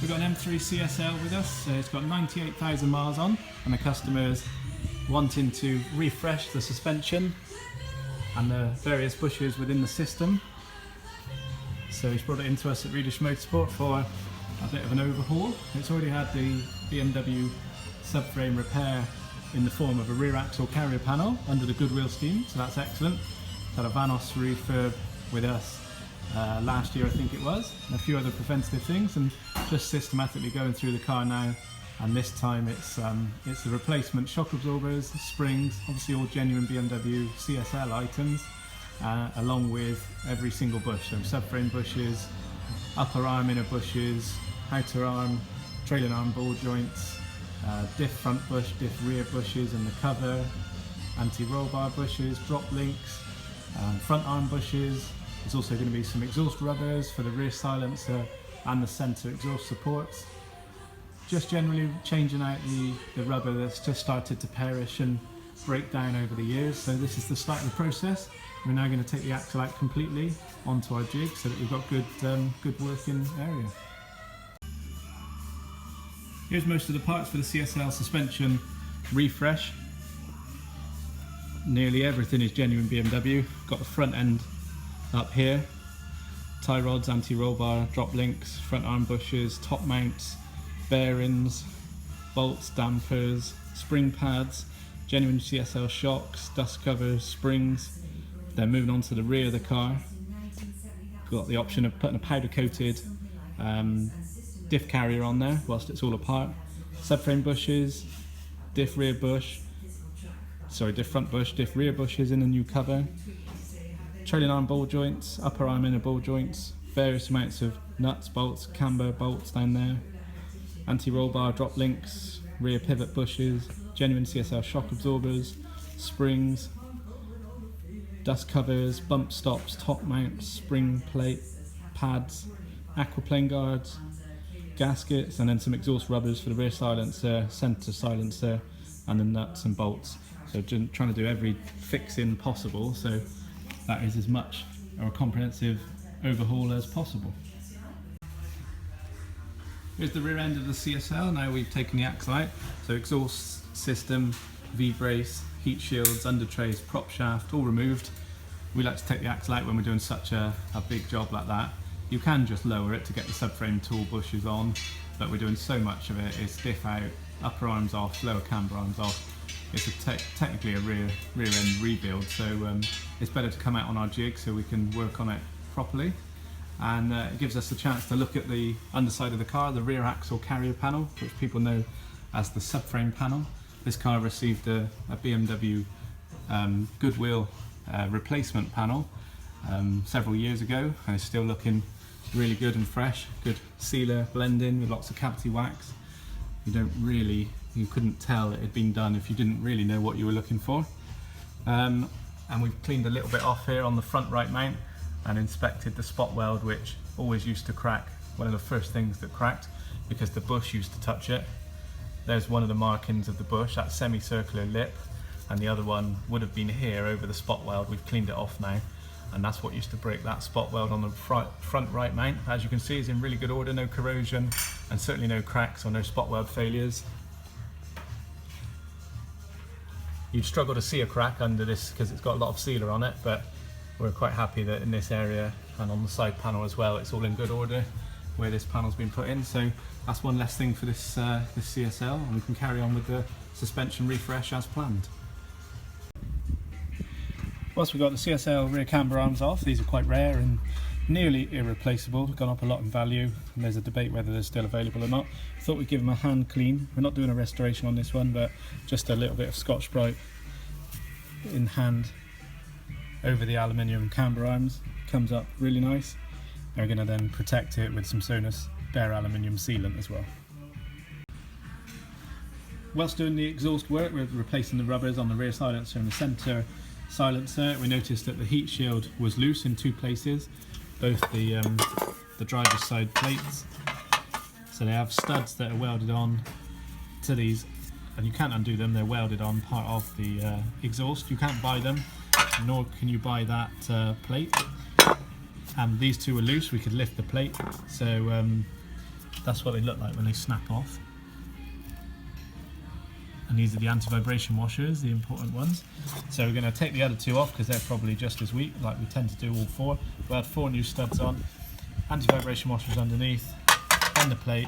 We've got an M3 CSL with us, so it's got 98,000 miles on, and the customer's wanting to refresh the suspension and the various bushes within the system. So he's brought it into us at Redish Motorsport for a bit of an overhaul. It's already had the BMW subframe repair in the form of a rear axle carrier panel under the Goodwill scheme, so that's excellent. It's had a Vanos refurb with us last year, I think it was, and a few other preventative things, and just systematically going through the car now. And this time it's the replacement shock absorbers, springs, obviously all genuine BMW CSL items, along with every single bush, so subframe bushes, upper arm inner bushes, outer arm, trailing arm ball joints, diff front bush, diff rear bushes and the cover, anti-roll bar bushes, drop links, front arm bushes. There's also going to be some exhaust rubbers for the rear silencer and the centre exhaust supports. Just generally changing out the rubber that's just started to perish and break down over the years. So this is the start of the process. We're now going to take the axle out completely onto our jig so that we've got good working area. Here's most of the parts for the CSL suspension refresh. Nearly everything is genuine BMW. Got the front end up here, tie rods, anti-roll bar, drop links, front arm bushes, top mounts, bearings, bolts, dampers, spring pads, genuine CSL shocks, dust covers, springs. Then moving on to the rear of the car, got the option of putting a powder coated diff carrier on there whilst it's all apart, subframe bushes, diff rear bush, diff front bush, diff rear bushes in a new cover, trailing arm ball joints, upper arm inner ball joints, various amounts of nuts, bolts, camber bolts down there, anti-roll bar drop links, rear pivot bushes, genuine CSL shock absorbers, springs, dust covers, bump stops, top mounts, spring plate, pads, Aqua plane guards, gaskets, and then some exhaust rubbers for the rear silencer, centre silencer, and the nuts and bolts. So trying to do every fix-in possible, so that is as much or a comprehensive overhaul as possible. Here's the rear end of the CSL. Now we've taken the axle out, so exhaust system, V-brace, heat shields, under trays, prop shaft, all removed. We like to take the axle out when we're doing such a big job like that. You can just lower it to get the subframe tool bushes on, but we're doing so much of it. It's diff out, upper arms off, lower camber arms off. It's technically a rear end rebuild, so it's better to come out on our jig so we can work on it properly. And it gives us a chance to look at the underside of the car, the rear axle carrier panel, which people know as the subframe panel. This car received a BMW Goodwill replacement panel several years ago, and it's still looking really good and fresh. Good sealer blending with lots of cavity wax. You couldn't tell it had been done if you didn't really know what you were looking for. And we've cleaned a little bit off here on the front right mount and inspected the spot weld, which always used to crack. One of the first things that cracked because the bush used to touch it. There's one of the markings of the bush, that semicircular lip, and the other one would have been here over the spot weld. We've cleaned it off now, and that's what used to break that spot weld on the front right mount. As you can see, it's in really good order, no corrosion, and certainly no cracks or no spot weld failures. You'd struggle to see a crack under this because it's got a lot of sealer on it, but we're quite happy that in this area and on the side panel as well, it's all in good order where this panel's been put in. So that's one less thing for this CSL, and we can carry on with the suspension refresh as planned. Whilst we've got the CSL rear camber arms off, these are quite rare and nearly irreplaceable, gone up a lot in value, and there's a debate whether they're still available or not. Thought we'd give them a hand clean. We're not doing a restoration on this one, but just a little bit of Scotch-Brite in hand over the aluminium camber arms. Comes up really nice. And we're going to then protect it with some Sonus bare aluminium sealant as well. Whilst doing the exhaust work, we're replacing the rubbers on the rear silencer and the centre silencer. We noticed that the heat shield was loose in two places, both the driver's side plates. So they have studs that are welded on to these, and you can't undo them. They're welded on part of the exhaust. You can't buy them, nor can you buy that plate. And these two were loose. We could lift the plate, so That's what they look like when they snap off. And these are the anti-vibration washers, the important ones. So we're going to take the other two off because they're probably just as weak, like we tend to do all four. We'll add 4 new studs on, anti-vibration washers underneath, on the plate,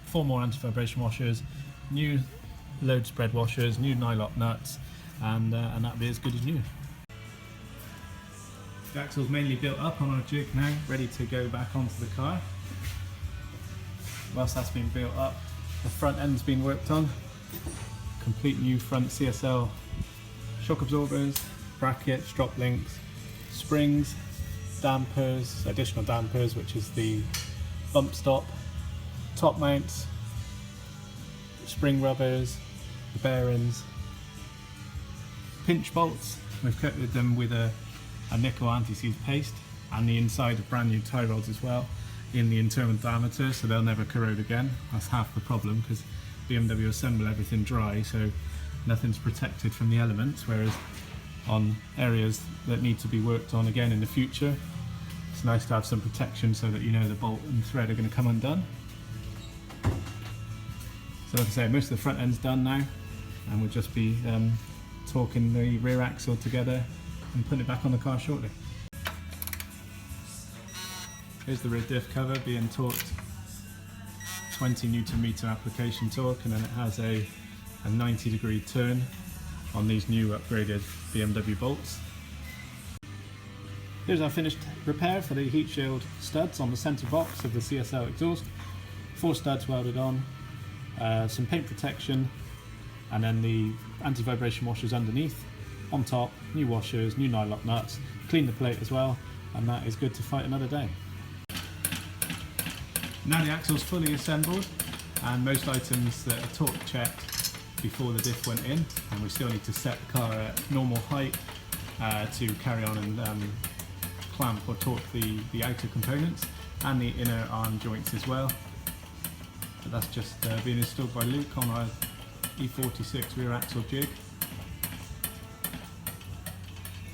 4 more anti-vibration washers, new load spread washers, new nylock nuts, and that'll be as good as new. The axle's mainly built up on our jig now, ready to go back onto the car. Whilst that's been built up, the front end's been worked on. Complete new front CSL shock absorbers, brackets, drop links, springs, dampers, additional dampers, which is the bump stop, top mounts, spring rubbers, the bearings, pinch bolts. We've coated them with a nickel anti-seize paste, and the inside of brand new tie rods as well in the internal diameter, so they'll never corrode again. That's half the problem, because BMW assemble everything dry, so nothing's protected from the elements, whereas on areas that need to be worked on again in the future, it's nice to have some protection so that you know the bolt and thread are going to come undone. So like I say, most of the front end's done now, and we'll just be torquing the rear axle together and putting it back on the car shortly. Here's the rear diff cover being torqued, 20 Nm application torque, and then it has a 90-degree turn on these new upgraded BMW bolts. Here's our finished repair for the heat shield studs on the centre box of the CSL exhaust. 4 studs welded on, some paint protection, and then the anti-vibration washers underneath. On top, new washers, new nylock nuts, clean the plate as well, and that is good to fight another day. Now the axle's fully assembled, and most items that are torque checked before the diff went in, and we still need to set the car at normal height to carry on and clamp or torque the outer components and the inner arm joints as well. But that's just being installed by Luke on our E46 rear axle jig.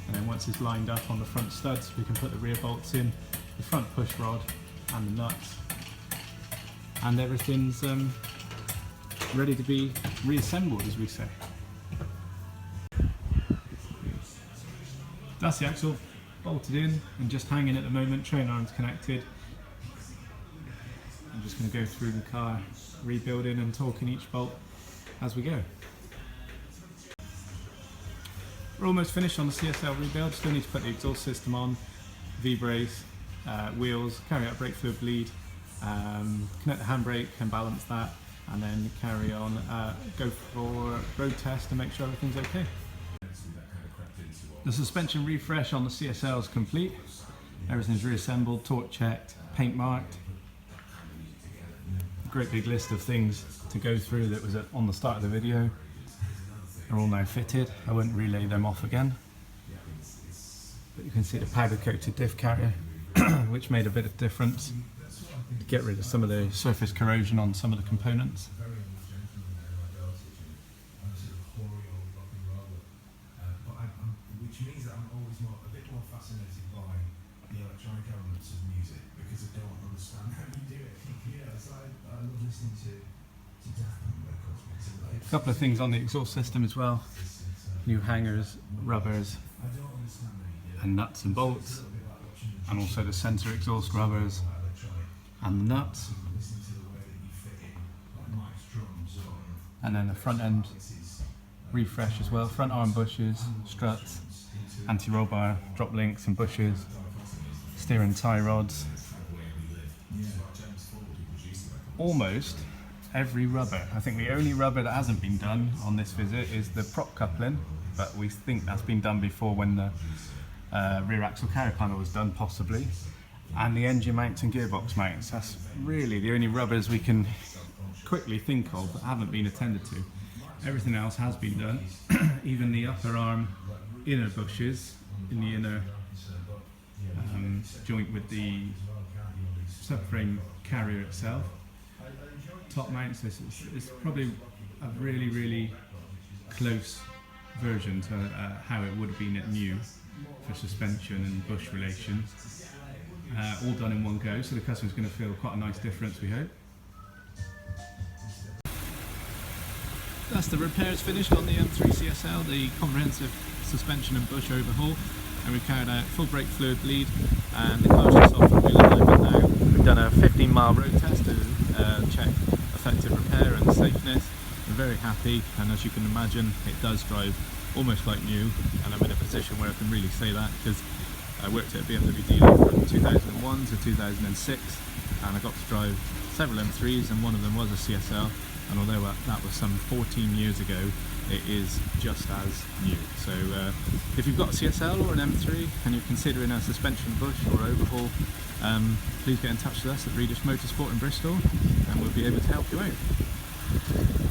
And then once it's lined up on the front studs, we can put the rear bolts in, the front push rod and the nuts, and everything's ready to be reassembled, as we say. That's the axle bolted in and just hanging at the moment, train arms connected. I'm just going to go through the car, rebuilding and torquing each bolt as we go. We're almost finished on the CSL rebuild, still need to put the exhaust system on, V-brace, wheels, carry out brake fluid bleed, connect the handbrake and balance that, and then carry on, go for road test to make sure everything's okay. The suspension refresh on the CSL is complete. Everything's reassembled, torque checked, paint marked. A great big list of things to go through that was on the start of the video. They're all now fitted. I won't relay them off again. But you can see the powder coated diff carrier, which made a bit of difference to get rid of some of the surface corrosion on some of the components. Which means that I'm always a bit more fascinated by the electronic elements of music, because I don't understand how you do it. Yeah, so I love listening to a couple of things on the exhaust system as well. New hangers, rubbers, and nuts and bolts, and also the centre exhaust rubbers and the nuts. And then the front end refresh as well, front arm bushes, struts, anti-roll bar, drop links and bushes, steering tie rods. Almost every rubber. I think the only rubber that hasn't been done on this visit is the prop coupling, but we think that's been done before when the rear axle carrier panel was done, possibly. And the engine mounts and gearbox mounts. That's really the only rubbers we can quickly think of that haven't been attended to. Everything else has been done. Even the upper arm inner bushes in the inner joint with the subframe carrier itself. Top mounts, this is probably a really close version to how it would have been at new for suspension and bush relations. all done in one go, so the customer's going to feel quite a nice difference, we hope. That's the repairs finished on the M3 CSL, the comprehensive suspension and bush overhaul, and we've carried out full brake fluid bleed, and the car's just off the wheel alignment now. We've done a 15-mile road test to check effective repair and safeness. We're very happy, and as you can imagine, it does drive almost like new, and I'm in a position where I can really say that because I worked at a BMW dealer from 2001 to 2006, and I got to drive several M3s, and one of them was a CSL. And although that was some 14 years ago, it is just as new. So if you've got a CSL or an M3 and you're considering a suspension bush or overhaul, please get in touch with us at Redish Motorsport in Bristol, and we'll be able to help you out.